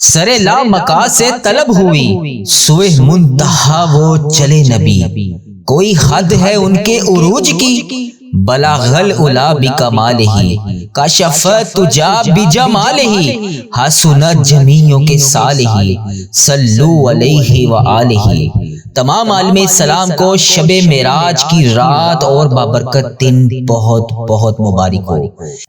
سرے لا مکا سے طلب ہوئی، سوئے منتہا وہ چلے نبی۔ کوئی حد ہے ان کے عروج کی، بلغ العلا بکمالہ، کشف تجا بجمالہ، حسنت جمیع خصالہ، صلو علیہ وآلہ۔ تمام عالم اسلام کو شب معراج کی رات اور بابرکت دن بہت بہت مبارک ہو۔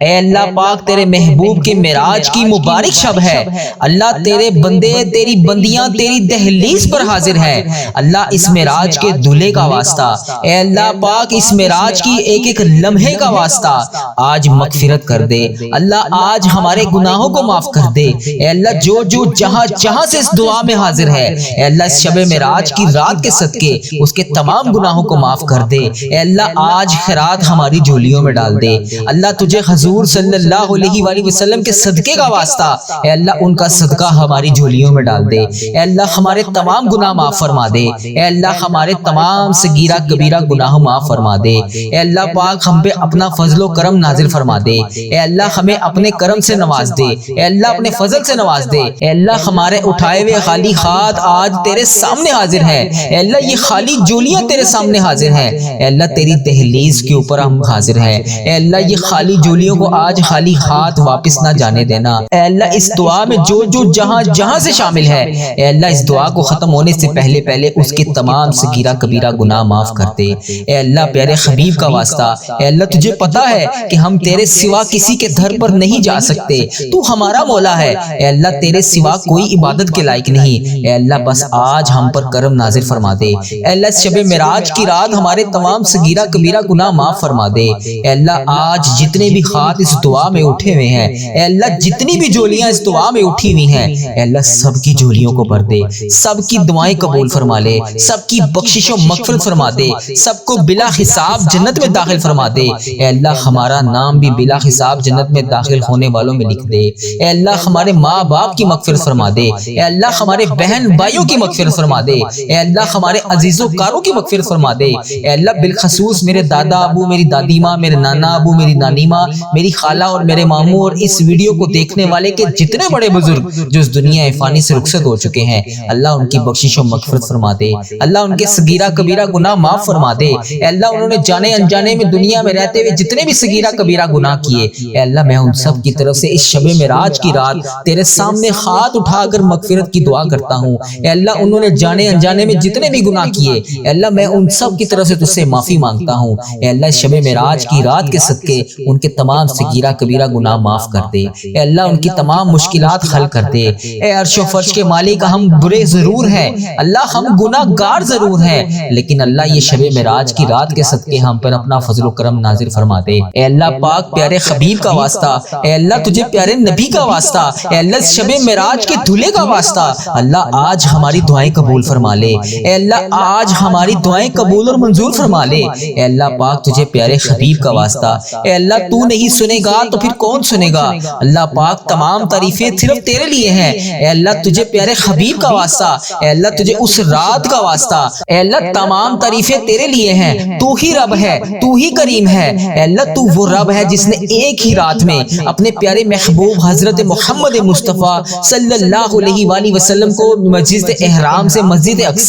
اے اللہ پاک، تیرے محبوب کے معراج کی مبارک شب ہے۔ اللہ تیرے بندے، تیری بندیاں تیری دہلیز پر حاضر ہیں۔ اللہ اس معراج کے دھلے کا واسطہ، اے اللہ پاک اس معراج کی ایک ایک لمحے کا واسطہ آج مغفرت کر دے۔ اللہ آج ہمارے گناہوں کو معاف کر دے۔ اے اللہ جو جو جہاں جہاں سے اس دعا میں حاضر ہے، اے اللہ اس شب معراج کی رات کے صدقے اس کے تمام گناہوں کو معاف کر دے۔ اے اللہ آج خیرات ہماری جھولیوں میں ڈال دے۔ اللہ تجھے حضور صلی اللہ علیہ وآلہ وسلم کے صدقے کا واسطہ، اے اللہ ان کا صدقہ ہماری جھولیوں میں ڈال دے۔ اے اللہ ہمارے تمام گناہ معاف فرما دے۔ اے اللہ ہمارے تمام صغیرہ کبیرہ گناہ معاف فرما دے۔ اے اللہ پاک ہم پہ اپنا فضل و کرم نازل فرما دے۔ اے اللہ ہمیں اپنے کرم سے نواز دے۔ اے اللہ اپنے فضل سے نواز دے۔ اے اللہ ہمارے اٹھائے ہوئے خالی ہاتھ آج تیرے سامنے حاضر ہے۔ اے اللہ یہ خالی جولیاں تیرے سامنے حاضر ہیں۔ اے اللہ تیری دہلیز کے اوپر ہم حاضر ہیں۔ اے اللہ یہ خالی جولیوں کو آج خالی ہاتھ واپس نہ جانے دینا۔ اے اللہ اس دعا میں جو جو جہاں جہاں سے شامل ہے، اے اللہ اس دعا کو ختم ہونے سے پہلے پہلے اس کے تمام صغیرہ کبیرہ گناہ معاف کر دے۔ اے اللہ پیارے حبیب کا واسطہ، اے اللہ تجھے پتا ہے کہ ہم تیرے سوا کسی کے در پر نہیں جا سکتے۔ تو ہمارا مولا ہے۔ اے اللہ تیرے سوا کوئی عبادت کے لائق نہیں۔ اے اللہ بس آج ہم پر کرم نازل فرما دے۔ اے اللہ اس شب معراج کی رات ہمارے تمام صغیرہ کبیرہ گناہ معاف فرما دے۔ اے اللہ آج جتنے بھی ہاتھ اس دعا میں اٹھے ہوئے ہیں، اے اللہ جتنی بھی جھولیاں اس دعا میں اٹھی ہوئی ہیں، اے اللہ سب کی جھولیوں کو بھر دے، سب کی دعائیں قبول فرما لے، سب کی بخشش و مغفرت فرما دے، سب کو بلا حساب جنت میں داخل فرما دے۔ اے اللہ ہمارا نام بھی بلا حساب جنت میں داخل ہونے والوں میں لکھ دے۔ اے اللہ ہمارے ماں باپ کی مغفرت فرما دے۔ اے اللہ ہمارے بہن بھائیوں کی مغفرت فرما دے۔ اے اللہ ہمارے عزیزوں کاروں کی مغفرت فرما دے۔ اے اللہ بالخصوص میرے دادا ابو، میری دادی ماں، میرے نانا ابو، میری نانی ماں، میری خالہ اور میرے ماموں اور اس ویڈیو کو دیکھنے والے کے جتنے بڑے بزرگ جو اس دنیا فانی سے رخصت ہو چکے ہیں، اللہ ان کی بخشش و مغفرت فرما دے۔ اللہ ان کے صغیرہ کبیرہ گناہ معاف فرما دے۔ اے اللہ انہوں نے جانے انجانے میں دنیا میں رہتے ہوئے جتنے بھی صغیرہ کبیرہ گناہ کیے، اے اللہ میں ان سب کی طرف سے اس شب معراج کی رات تیرے سامنے ہاتھ اٹھا کر مغفرت کی دعا کرتا ہوں۔ اے اللہ انہوں نے جانے انجانے میں جتنے بھی گناہ کیے، اے اللہ میں ان سب کی طرف سے تجھ سے معافی مانگتا ہوں۔ اے اللہ اس شب معراج کی رات کے صدقے ان کے تمام صغیرہ کبیرہ گناہ معاف کر دے۔ اے اللہ ان کی تمام مشکلات حل کر دے۔ اے عرش و فرش کے مالک، ہم برے ضرور ہیں اللہ، ہم گناہ گار ضرور ہیں، لیکن اللہ یہ شب معراج کی رات کے صدقے ہم پر اپنا فضل و کرم نازل فرما دے۔ اے اللہ پاک پیارے حبیب کا واسطہ، اے اللہ تجھے پیارے نبی کا واسطہ، اے اللہ اس شب معراج کے دھلے کا واسطہ، اللہ آج ہماری دعائیں قبول فرما لے۔ اے اللہ آج ہماری دعائیں قبول اور منظور فرما لے۔ اے اللہ پاک تجھے پیارے حبیب کا واسطہ، اے اللہ تو نہیں سنے گا تو پھر کون سنے گا؟ اللہ پاک تمام تعریفیں صرف تیرے لیے ہیں۔ اے اللہ تجھے پیارے حبیب کا واسطہ، اے اللہ تجھے اس رات کا واسطہ، اے اللہ تمام تعریفیں تیرے لیے ہیں۔ تو ہی رب ہے، تو ہی کریم ہے۔ اے اللہ تو وہ رب ہے جس نے ایک ہی رات میں اپنے پیارے محبوب حضرت محمد مصطفیٰ صلی اللہ علیہ وآلہ وسلم کو مسجد احرام سے مسجد اقصی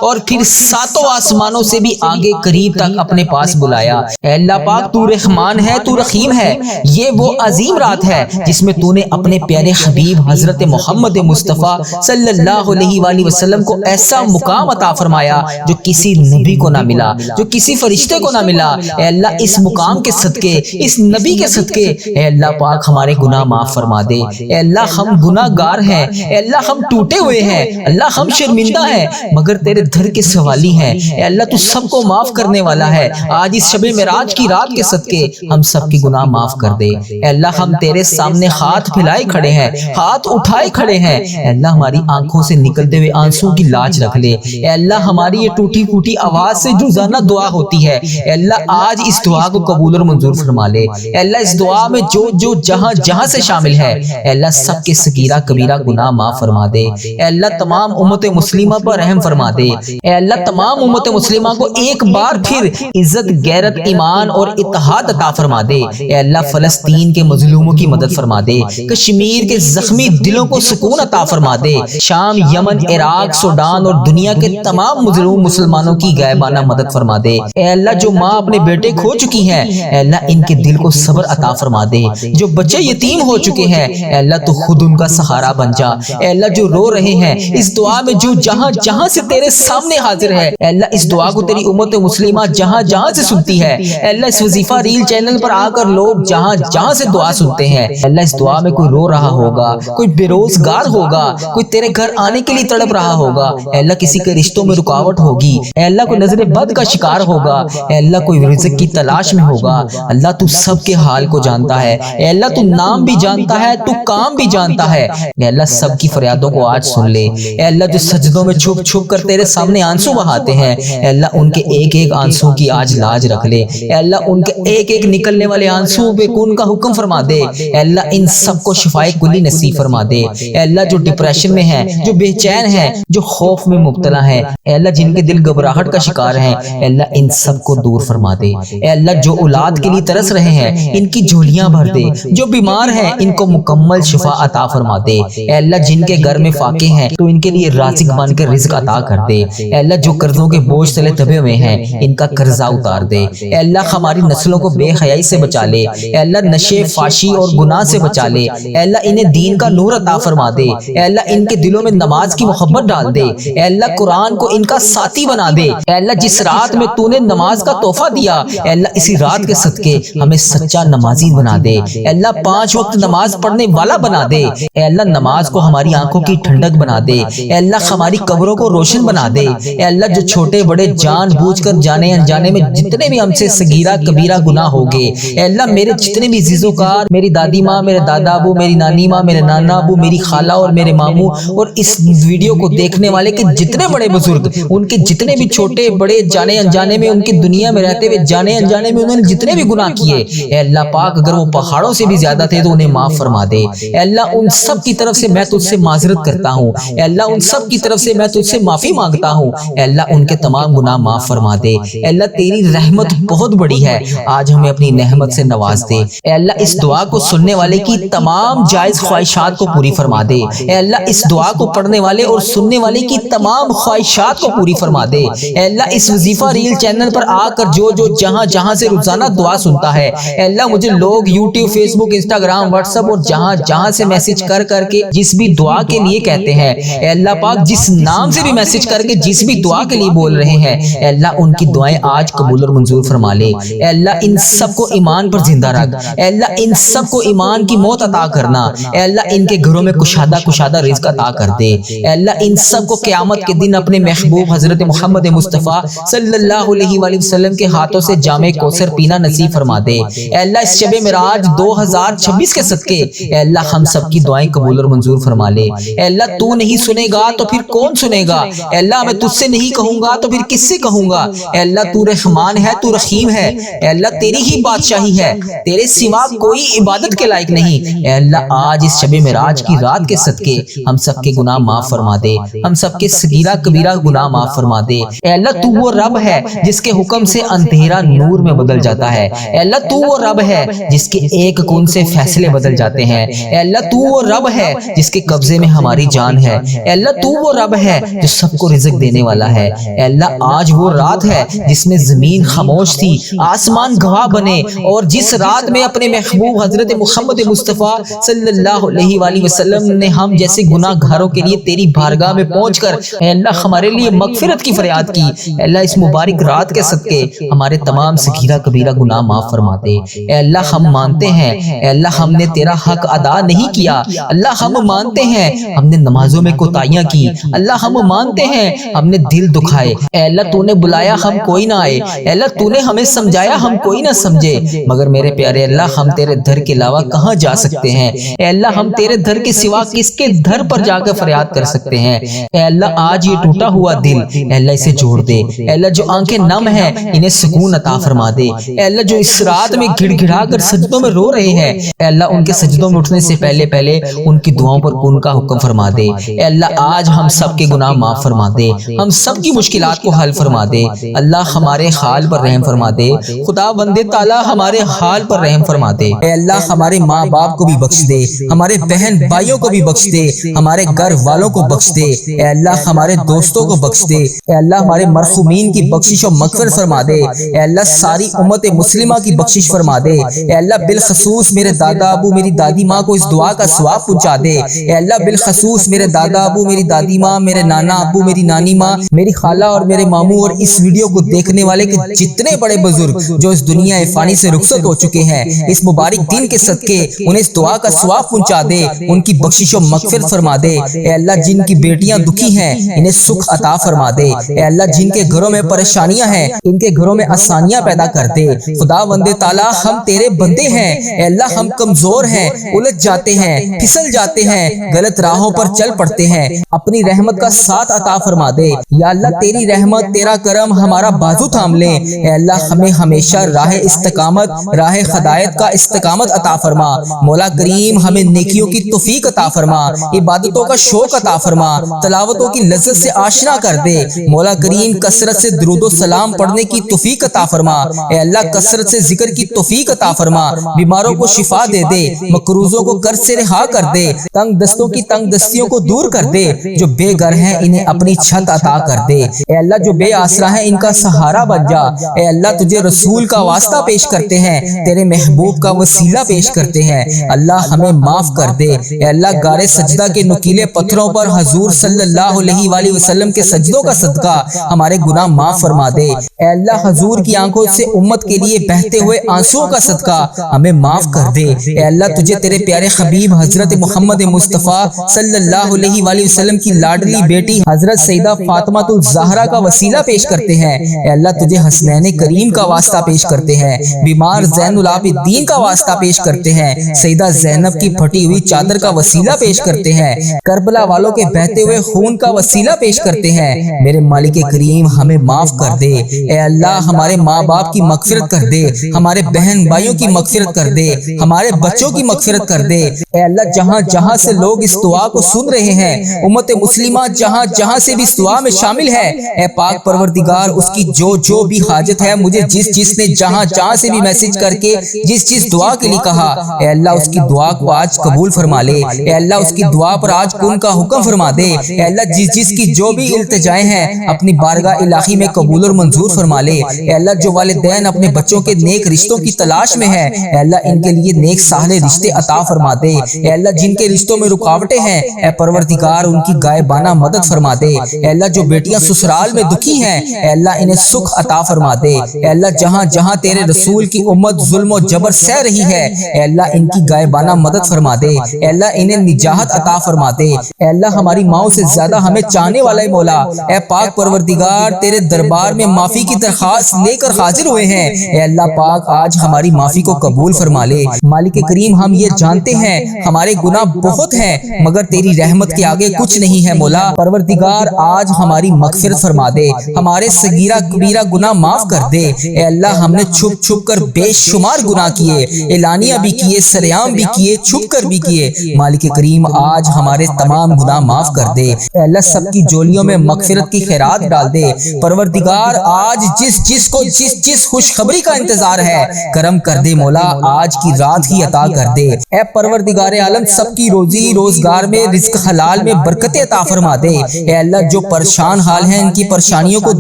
اور پھر ساتوں آسمانوں سے بھی آگے قریب تک اپنے پاس بلایا۔ اے اللہ پاک تو رحمان ہے، تو رحیم ہے۔ یہ وہ عظیم رات ہے جس میں تو نے اپنے پیارے حبیب حضرت محمد مصطفیٰ صلی اللہ علیہ وآلہ وسلم کو ایسا مقام عطا فرمایا جو کسی نبی کو نہ ملا، جو کسی فرشتے کو نہ ملا۔ اے اللہ اس مقام کے صدقے، اس نبی کے صدقے، اے اللہ پاک ہمارے گناہ معاف فرما دے۔ اے اللہ ہم گناہ گار ہیں، اے اللہ ہم ٹوٹے ہوئے ہیں، اللہ ہم شرمندہ ہیں، مگر تیرے در کے سوالی ہیں۔ اے اللہ تو سب کو معاف کرنے والا ہے۔ آج اس شب معراج کی رات کے صدقے ہم سب کی گناہ معاف کر دے۔ اے اللہ ہم تیرے سامنے ہاتھ پھیلائے کھڑے ہیں، ہاتھ اٹھائے کھڑے ہیں۔ اے اللہ ہماری آنکھوں سے نکلتے ہوئے آنسوں کی لاج رکھ لے۔ اے اللہ ہماری یہ ٹوٹی پھوٹی آواز سے روزانہ دعا ہوتی ہے، اے اللہ آج اس دعا کو قبول اور منظور فرما لے۔ اے اللہ اس دعا میں جو جو جہاں جہاں سے شامل ہے، اے اللہ سب کے صغیرہ کبیرہ گناہ معاف فرما دے۔ اے اللہ تمام امت مسلمہ پر رحم فرما دے۔ اے اللہ تمام امت مسلمہ کو ایک بار پھر عزت، غیرت، ایمان اور اتحاد عطا فرما دے۔ اے اللہ فلسطین کے مظلوموں کی مدد فرما دے، کشمیر کے زخمی دلوں کو سکون عطا فرما دے، شام، یمن، عراق، سوڈان اور دنیا کے تمام مظلوم مسلمانوں کی غائبانہ مدد فرما دے۔ اے اللہ جو ماں اپنے بیٹے کھو چکی ہیں، اے اللہ ان کے دل کو صبر عطا فرما دے۔ جو بچے یتیم ہو چکے ہیں، اے اللہ تو خود ان کا سہارا بن جا۔ اے اللہ جو رو رہے ہیں اس دعا میں، جو جہاں جہاں سے تیرے سامنے حاضر ہے، اے اللہ اس دعا کو تیری امت مسلمہ جہاں جہاں سے سنتی ہے، اے اللہ اس وظیفہ ریل چینل پر آ کر لوگ جہاں جہاں سے دعا سنتے ہیں، اے اللہ اس دعا میں کوئی رو رہا ہوگا، کوئی بے روزگار ہوگا، کوئی تیرے گھر آنے کے لیے تڑپ رہا ہوگا، اے اللہ کسی کے رشتوں میں رکاوٹ ہوگی، اے اللہ کوئی نظر بد کا شکار ہوگا، اے اللہ کوئی رزق کی تلاش میں ہوگا، اللہ تو سب کے حال کو جانتا ہے، اے اللہ تو نام بھی جانتا ہے، تو کام بھی جانتا ہے، اے اللہ سب کی فریادوں کو آج سن لے۔ اے اللہ جو سجدوں میں چھپ چھپ کر تیرے سامنے آنسو بہاتے ہیں، اے اللہ ان کے ایک ایک آنسو کی آج لاج رکھ لے۔ اے اللہ ان کے ایک ایک نکلنے والے آنسو پہ کون کا حکم فرما دے۔ اے اللہ ان سب کو شفائے کلی نصیب فرما دے۔ اے اللہ جو ڈپریشن میں ہیں، جو بے چین ہیں، جو خوف میں مبتلا ہیں، اے اللہ جن کے دل گھبراہٹ کا شکار ہیں، اے اللہ ان سب کو دور فرما دے۔ اے اللہ جو اولاد کے لیے ترس رہے ہیں ان کی جھولیاں بھر دے، جو بیمار ہیں ان کو مکمل شفا عطا فرما دے۔ اے اللہ جن کے گھر میں فاقے ہیں تو ان کے لیے رازق بن کر رزق عطا کر دے۔ اے اللہ جو قرضوں کے بوجھ تلے دبے ہوئے ہیں ان کا قرضہ اتار دے۔ اے اللہ ہماری نسلوں کو بے حیائی سے بچا لے۔ اے اللہ نشے، فحشی اور گناہ سے بچا لے۔ اے اللہ انہیں دین کا نور عطا فرما دے۔ اے اللہ ان کے دلوں میں نماز کی محبت ڈال دے۔ اے اللہ قرآن کو ان کا ساتھی بنا دے۔ اے اللہ جس رات میں تو نے نماز کا تحفہ دیا، اے اللہ اسی رات کے صدقے ہمیں سچا نمازی بنا دے۔ اے اللہ 5 وقت نماز پڑھنے والا بنا دے۔ اے اللہ نماز کو ہماری آنکھوں کی ٹھنڈک بنا دے۔ اے اللہ ہماری قبروں کو روشن بنا دے۔ اے اللہ جو چھوٹے بڑے جان بوجھ کر جانے انجانے میں جتنے بھی ہم سے صغیرہ کبیرہ گناہ ہو گئے، اے اللہ میرے جتنے بھی عزیز و کار، میری دادی ماں، میرے دادا ابو، میری نانی ماں، میرے نانا ابو، میری خالہ اور میرے ماموں، اور اس ویڈیو کو دیکھنے والے کے جتنے بڑے بزرگ، ان کے جتنے بھی چھوٹے بڑے جانے انجانے میں، ان کی دنیا میں رہتے ہوئے جانے انجانے میں انہوں نے جتنے بھی گناہ کیے، اے اللہ پاک اگر وہ پہاڑوں سے بھی زیادہ تھے تو انہیں معاف فرما دے۔ اے اللہ ان سب کی طرف سے میں تجھ سے معذرت کرتا ہوں۔ اے اللہ ان سب کی طرف سے میں تجھ سے معافی مانگتا ہوں۔ اے اللہ ان کے تمام گناہ معاف فرما دے۔ اے اللہ تیری رحمت بہت بڑی ہے، آج ہمیں اپنی نعمت سے نواز دے۔ اے اللہ اس دعا کو سننے والے کی تمام جائز خواہشات کو پوری فرما دے۔ اے اللہ اس دعا کو پڑھنے والے اور سننے والے کی تمام خواہشات کو پوری فرما دے۔ اے اللہ اس وظیفہ ریل چینل پر آ کر جو جہاں جہاں سے روزانہ دعا سنتا ہے، اے اللہ مجھے لوگ یوٹیوب، فیس بک، انسٹاگرام، واٹس ایپ اور جہاں جہاں سے میسج کر کر کے جس بھی دعا کے لیے کہتے ہیں، اے اللہ پاک جس نام سے بھی میسج کر کے جس بھی دعا کے لیے بول رہے ہیں، اے اللہ ان کی دعائیں آج قبول اور منظور فرما لے۔ اے اللہ ان سب کو ایمان پر زندہ رکھ۔ اے اللہ ان سب کو ایمان کی موت عطا کرنا۔ اے اللہ ان کے گھروں میں کشادہ رزق عطا کر دے۔ اے اللہ ان سب کو قیامت کے دن اپنے محبوب حضرت محمد مصطفیٰ صلی اللہ علیہ وآلہ وسلم کے ہاتھوں سے جام کوثر پینا نصیب فرما دے۔ اے اللہ اس شب معراج 2026 کے صدقے اے اللہ ہم سب کی دعائیں قبول اور منظور فرما لے۔ اے اللہ تو نہیں سنے گا تو پھر کون سنے گا؟ اے اللہ میں تجھ سے نہیں کہوں گا تو پھر کس سے کہوں گا؟ اے اللہ تو رحمان ہے، تو رحیم ہے، اے اللہ تیری ہی بادشاہی ہے، تیرے سوا کوئی عبادت کے لائق نہیں۔ اے اللہ آج اس شب معراج کی رات کے صدقے ہم سب کے گناہ معاف فرما دے، ہم سب کے صغیرہ کبیرہ گناہ معاف فرما دے۔ اے اللہ تو وہ رب ہے جس کے حکم سے اندھیرا نور میں بدل جاتا ہے۔ اے اللہ تو وہ رب ہے جس کے ایک کون سے فیصلے بدل جاتے ہیں۔ اے اللہ تو وہ رب ہے جس کے قبضے میں ہماری جان ہے۔ اے اللہ تو وہ رب ہے جو سب کو رزق دینے والا ہے۔ اے اللہ آج وہ رات ہے جس میں زمین خاموش تھی، آسمان گواہ بنے، اور جس رات میں اپنے محبوب حضرت محمد مصطفیٰ صلی اللہ علیہ وآلہ وسلم نے ہم جیسے گناہ گاروں کے لیے تیری بارگاہ میں پہنچ کر اے اللہ ہمارے لیے مغفرت کی فریاد کی۔ اے اللہ اس مبارک رات کے صدقے ہمارے تمام صغیرہ کبیرہ گناہ معاف فرما دے۔ اے اللہ ہم مانتے ہیں اے اللہ ہم نے تیرا حق ادا نہیں کیا، اللہ ہم مانتے ہیں ہم نے نمازوں میں کوتاہیاں کی، اللہ ہم مانتے ہیں ہم نے دل دکھائے۔ اے اللہ تو نے بلایا ہم کوئی نہ آئے، اے اللہ تو نے ہمیں سمجھایا ہم کوئی نہ سمجھے، مگر میرے پیارے اللہ ہم تیرے در کے علاوہ کہاں جا سکتے ہیں؟ اے اللہ ہم تیرے در کے سوا کس کے در پر جا کر فریاد کر سکتے ہیں؟ اے اللہ آج یہ ٹوٹا ہوا دل اے اللہ اسے جوڑ دے۔ اے اللہ جو آنکھیں نم ہیں انہیں سکون عطا فرما دے۔ اے اللہ جو اس رات میں گڑ گڑا کر سجدوں میں رو رہے ہیں، اے اللہ ان کے سجدوں میں اٹھنے سے پہلے ان کی دعاؤں پر کون کا حکم فرما دے۔ اے اللہ آج ہم سب کے گناہ معاف فرما فرما دے، ہم سب کی مشکلات کو حل فرما دے۔ اللہ ہمارے حال پر رحم فرما دے، خدا بند تعالیٰ ہمارے حال پر رحم فرما دے۔ اے اللہ ہمارے ماں باپ کو بھی بخش دے، ہمارے بہن بھائیوں کو بھی بخش دے، ہمارے گھر والوں کو بخش دے۔ اے اللہ ہمارے دوستوں کو بخش دے۔ اے اللہ ہمارے مرحومین کی بخشش و مغفرت فرما دے۔ اے اللہ ساری امت مسلمہ کی بخشش فرما دے۔ اے اللہ بالخصوص میرے دادا ابو میری دادی ماں کو اس دعا کا ثواب پہنچا دے۔ اے اللہ بالخصوص میرے دادا ابو میری دادی ماں، میرے نانا ابو میری نانی ماں، میری خالہ اور میرے ماموں اور اس ویڈیو کو دیکھنے والے کے جتنے بڑے بزرگ جو اس دنیا فانی سے رخصت ہو چکے ہیں، اس مبارک دن کے صدقے انہیں اس دعا کا ثواب پہنچا دے، ان کی بخشش و مغفرت فرما دے۔ اے اللہ جن کی بیٹیاں دکھی ہیں انہیں سکھ عطا فرما دے۔ اے اللہ جن کے گھروں میں پریشانیاں ہیں ان کے گھروں میں آسانیاں پیدا کر دے۔ خدا بند تعالیٰ ہم تیرے بندے ہیں، اے اللہ ہم کمزور ہیں، الجھ جاتے ہیں، پھسل جاتے ہیں، غلط راہوں پر چل پڑتے ہیں، اپنی رحمت کا ساتھ عطا فرما دے۔ یا اللہ تیری رحمت تیرا کرم ہمارا بازو تھام لے۔ اے اللہ ہمیں ہمیشہ راہ استقامت، راہ ہدایت کا استقامت عطا فرما۔ مولا کریم ہمیں نیکیوں کی توفیق عطا فرما، عبادتوں کا شوق عطا فرما، تلاوتوں کی لذت سے آشنا کر دے۔ مولا کریم کثرت سے درود و سلام پڑھنے کی توفیق عطا فرما۔ اے اللہ کثرت سے ذکر کی توفیق عطا فرما، بیماروں کو شفا دے دے، مقروضوں کو قرض سے رہا کر دے، تنگ دستوں کی تنگ دستیوں کو دور کر دے، جو بے گھر ہیں انہیں اپنی چھت عطا کر دے۔ اے اللہ جو بے آسرا ہیں ان کا سہارا بن جا۔ اے اللہ تجھے رسول کا واسطہ پیش کرتے ہیں، تیرے محبوب کا وسیلہ پیش کرتے ہیں، اللہ ہمیں معاف کر دے۔ اے اللہ غار سجدہ کے نکیلے پتھروں پر حضور صلی اللہ علیہ وآلہ وسلم کے سجدوں کا صدقہ ہمارے گناہ معاف فرما دے۔ اے اللہ حضور کی آنکھوں سے امت کے لیے بہتے ہوئے آنسوؤں کا صدقہ ہمیں معاف کر دے۔ اے اللہ تجھے تیرے پیارے حبیب حضرت محمد مصطفیٰ صلی اللہ علیہ وآلہ وسلم کی لاڈلی بیٹی حضرت سیدہ فاطمہ الزہرا کا وسیلہ پیش کرتے ہیں۔ اے اللہ تجھے حسنین کریم کا واسطہ پیش کرتے ہیں، بیمار زین العابدین کا واسطہ پیش کرتے ہیں، سیدہ زینب کی پھٹی ہوئی چادر کا وسیلہ پیش کرتے ہیں، کربلا والوں کے بہتے ہوئے خون کا وسیلہ پیش کرتے ہیں۔ میرے مالک کریم ہمیں معاف کر دے۔ اے اللہ ہمارے ماں باپ کی مغفرت کر دے، ہمارے بہن بھائیوں کی مغفرت کر دے، ہمارے بچوں کی مغفرت کر دے۔ اے اللہ جہاں جہاں سے لوگ اس دعا کو سن رہے ہیں، امت مسلمہ جہاں جہاں سے بھی اس دعا میں شامل ہے، اے پاک پروردگار اس کی جو بھی حاجت ہے، مجھے جس نے جہاں جہاں سے بھی میسج کر کے جس دعا کے لیے کہا، اے اللہ اس کی دعا کو آج قبول فرما لے۔ اے اللہ اس کی دعا پر آج کن کا حکم فرما دے۔ اے اللہ جس کی جو بھی التجائیں ہیں اپنی بارگاہ الہی میں قبول اور منظور فرما لے۔ اے اللہ جو والدین اپنے بچوں کے نیک رشتوں کی تلاش میں ہیں، اے اللہ ان کے لیے نیک صالح رشتے عطا فرما دے۔ اے اللہ جن کے رشتوں میں رکاوٹیں ہیں، اے پروردگار ان کی غائبانہ مدد فرما دے۔ اے اللہ جو بیٹیاں سسرال میں دکھی ہیں، اے اللہ انہیں سکھ عطا فرما دے۔ اے اللہ جہاں جہاں تیرے رسول کی امت ظلم و جبر سہ رہی ہے، اے اللہ ان کی غائبانہ مدد فرما دے۔ اے اللہ انہیں نجات عطا فرما دے۔ اے اللہ ہماری ماؤں سے زیادہ ہمیں چاہنے والا مولا، اے پاک پروردگار تیرے دربار میں معافی کی درخواست لے کر حاضر ہوئے ہیں۔ اے اللہ پاک آج ہماری معافی کو قبول فرما لے۔ مالک کریم ہم یہ جانتے ہیں ہمارے گناہ بہت ہیں، مگر تیری رحمت کے آگے کچھ نہیں ہے مولا۔ پروردگار آج ہماری مغفرت فرما دے، ہمارے صغیرہ کبیرہ گناہ معاف کر دے۔ اے اللہ ہم نے چھپ چھپ کر بے شمار گناہ کیے، اعلانیہ بھی کیے، سریام بھی کیے، چھپ کر بھی کیے۔ مالک کریم آج ہمارے تمام گناہ معاف کر دے۔ اے اللہ سب کی جولیوں میں مغفرت کی خیرات ڈال دے۔ پروردگار آج جس کو جس خوشخبری کا انتظار ہے کرم کر دے مولا، آج کی رات ہی عطا کر دے۔ اے پروردگار عالم سب کی روزی روزگار میں رزق حلال میں برکت عطا فرما دے۔ اے اللہ جو پریشان حال ہیں ان کی پریشانیوں کو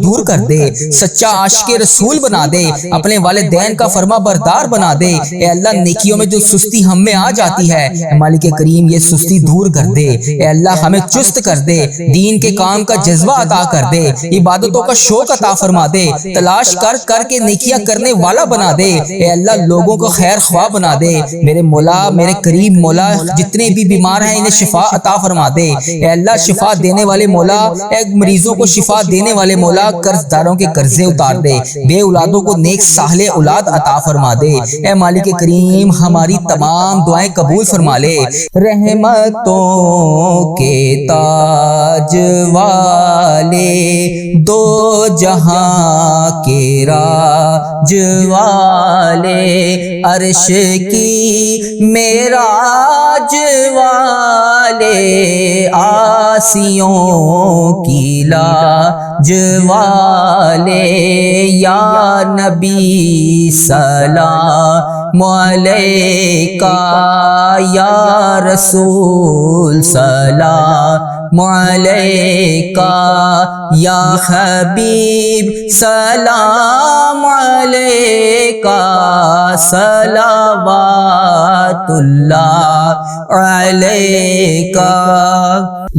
دور کر دے، سچا عاشق رسول بنا دے، اپنے والدین کا فرما بردار بنا دے۔ اے اللہ نیکیوں میں جو سستی ہم میں آ جاتی ہے، مالک کریم یہ سستی دور کر دے۔ اے اللہ ہمیں چست کر دے، دین کے کام کا جذبہ عطا کر دے، عبادتوں کا شوق عطا فرما دے، تلاش کر کے نیکیاں کرنے والا بنا دے۔ اے اللہ لوگوں کو خیر خواہ بنا دے۔ میرے مولا میرے کریم مولا جتنے بھی بیمار ہیں انہیں شفا عطا فرما دے۔ اے اللہ شفا دینے والے مولا، اے مریضوں کو شفا دینے والے مولا، قرض داروں کے قرضے اتار دے، بے اولادوں کو نیک صالح اولاد عطا فرما دے۔ اے مالک کریم ہماری تمام دعائیں قبول فرما لے۔ رحمتوں کے تاج والے، دو جہاں کے راج والے، عرش کی معراج والے، عباسیوں کی لاج والے، یا نبی سلام علیکہ، یا رسول سلام علیکہ، یا حبیب سلام علیکہ، صلوات اللہ علیکہ۔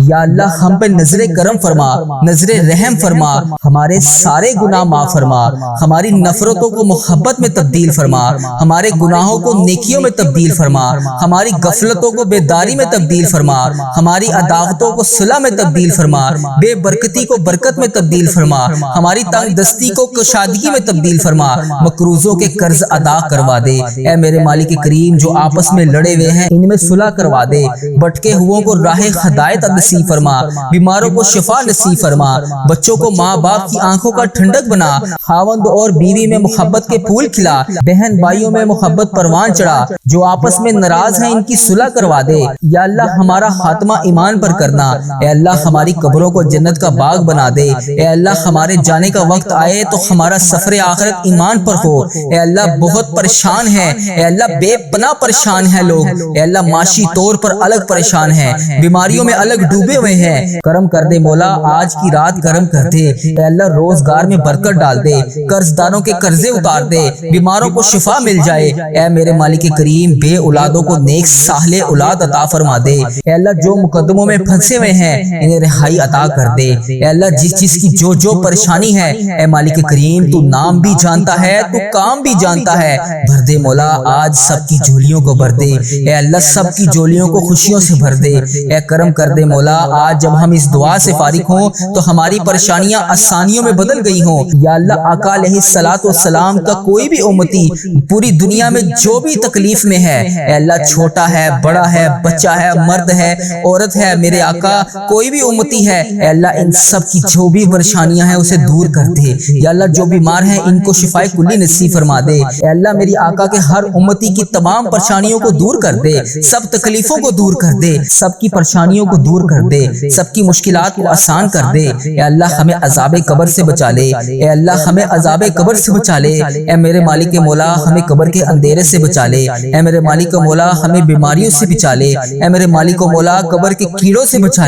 یا اللہ ہم پہ نظر کرم فرما، نظر رحم فرما، ہمارے سارے گناہ معاف فرما، ہماری نفرتوں کو محبت میں تبدیل فرما، ہمارے گناہوں کو نیکیوں میں تبدیل فرما، ہماری غفلتوں کو بیداری میں تبدیل فرما، ہماری عداوتوں کو صلح میں تبدیل فرما، بے برکتی کو برکت میں تبدیل فرما، ہماری تنگ دستی کو کشادگی میں تبدیل فرما، مقروضوں کے قرض ادا کروا دے۔ اے میرے مالک کریم، جو آپس میں لڑے ہوئے ہیں ان میں صلح کروا دے، بھٹکے ہوئوں کو راہ ہدایت نصیب فرما، بیماروں کو شفا نصیب فرما، بچوں کو ماں باپ کی آنکھوں کا ٹھنڈک بنا، خاوند اور بیوی میں محبت کے پھول کھلا، بہن بھائیوں میں محبت پروان چڑھا، جو آپس میں ناراض ہیں ان کی صلح کروا دے۔ یا اللہ ہمارا خاتمہ ایمان پر کرنا، اے اللہ ہماری قبروں کو جنت کا باغ بنا دے، اے اللہ ہمارے جانے کا وقت آئے تو ہمارا سفر آخرت ایمان پر ہو۔ اے اللہ بہت پریشان ہے، اے اللہ بے پناہ پریشان ہے لوگ، اے اللہ معاشی طور پر الگ پریشان ہیں، بیماریوں میں الگ ڈوبے ہوئے ہیں، کرم کر دے مولا، آج کی رات کرم کر دے، اے اللہ روزگار میں برکت ڈال دے، قرض داروں کے قرضے اتار دے، بیماروں کو شفا مل جائے، اے میرے مالک کریم بے اولادوں کو نیک صالح اولاد عطا فرما دے، اے اللہ جو مقدموں میں پھنسے ہوئے ہیں انہیں رہائی عطا کر دے، اے اللہ جس چیز کی جو پریشانی ہے اے مالک کریم تو نام بھی جانتا ہے، تو کام بھی جانتا ہے، بھر دے مولا، آج سب کی جھولیوں کو بھر دے، اے اللہ سب کی جھولیوں کو خوشیوں سے بھر دے، اے کرم کر دے مولا، آج جب ہم اس دعا سے فارغ ہوں تو ہماری پریشانیاں آسانیوں میں بدل گئی ہوں۔ یا اللہ آقا علیہ الصلوۃ والسلام کا کوئی بھی امتی پوری دنیا میں جو بھی تکلیف میں ہے، اے اللہ چھوٹا ہے بڑا ہے بچہ ہے مرد ہے عورت ہے، میرے آقا کوئی بھی امتی ہے، اے اللہ ان سب کی جو بھی پریشانیاں ہیں اسے دور کر دے۔ یا اللہ جو بیمار ہیں ان کو شفائے کلی نصیب فرما دے، اے اللہ میری آقا کے ہر امتی کی تمام پریشانیوں کو دور کر دے، سب تکلیفوں کو دور کر دے، سب کی پریشانیوں کو دور کر دے، سب کی مشکلات کو آسان کر دے، اے اللہ ہمیں عذاب قبر سے بچا لے، اے اللہ ہمیں عذاب قبر سے بچا لے، اے میرے مالک مولا ہمیں قبر کے اندھیرے سے بچا لے، اے میرے مالک مولا ہمیں بیماریوں سے بچا لے، اے میرے مالک مولا قبر کے کیڑوں سے بچا لے۔